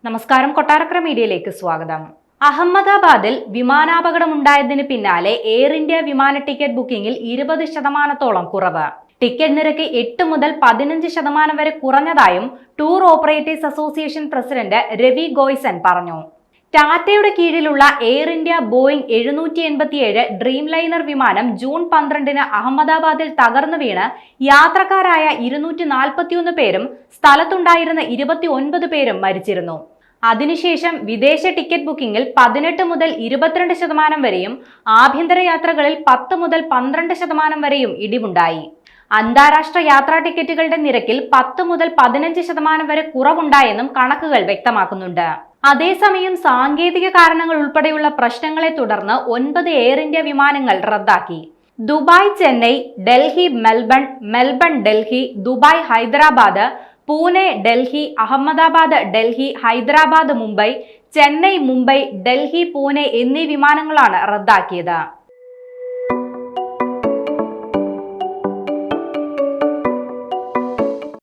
നമസ്കാരം, കൊട്ടാരക്കര മീഡിയയിലേക്ക് സ്വാഗതം. അഹമ്മദാബാദിൽ വിമാനാപകടമുണ്ടായതിന് പിന്നാലെ എയർ ഇന്ത്യ വിമാന ടിക്കറ്റ് ബുക്കിംഗിൽ 20% കുറവ്. ടിക്കറ്റ് നിരക്ക് 8 മുതൽ 15% വരെ കുറഞ്ഞതായും tour operators association president Ravi Goyson പറഞ്ഞു. ടാറ്റയുടെ കീഴിലുള്ള Air India Boeing 787 dreamliner June ജൂൺ 12-ന് അഹമ്മദാബാദിൽ തകർന്നു വീണ് യാത്രക്കാരായ 241 പേരും സ്ഥലത്തുണ്ടായിരുന്ന 29 പേരും മരിച്ചിരുന്നു. അതിനുശേഷം വിദേശ ടിക്കറ്റ് ബുക്കിംഗിൽ 18 മുതൽ 22% വരെയും ആഭ്യന്തര യാത്രകളിൽ 10 മുതൽ 12% വരെയും ഇടിവുണ്ടായി. അന്താരാഷ്ട്ര യാത്രാ ടിക്കറ്റുകളുടെ നിരക്കിൽ 10 മുതൽ 15% വരെ കുറവുണ്ടായെന്നും കണക്കുകൾ വ്യക്തമാക്കുന്നുണ്ട്. അതേസമയം സാങ്കേതിക കാരണങ്ങൾ ഉൾപ്പെടെയുള്ള പ്രശ്നങ്ങളെ തുടർന്ന് 9 എയർ ഇന്ത്യ വിമാനങ്ങൾ റദ്ദാക്കി. Dubai Chennai, Delhi Melbourne, Melbourne Delhi, Dubai Hyderabad, Pune Delhi, Ahmedabad Delhi, Hyderabad Mumbai, Chennai Mumbai, Delhi Pune എന്നീ വിമാനങ്ങളാണ് റദ്ദാക്കിയത്.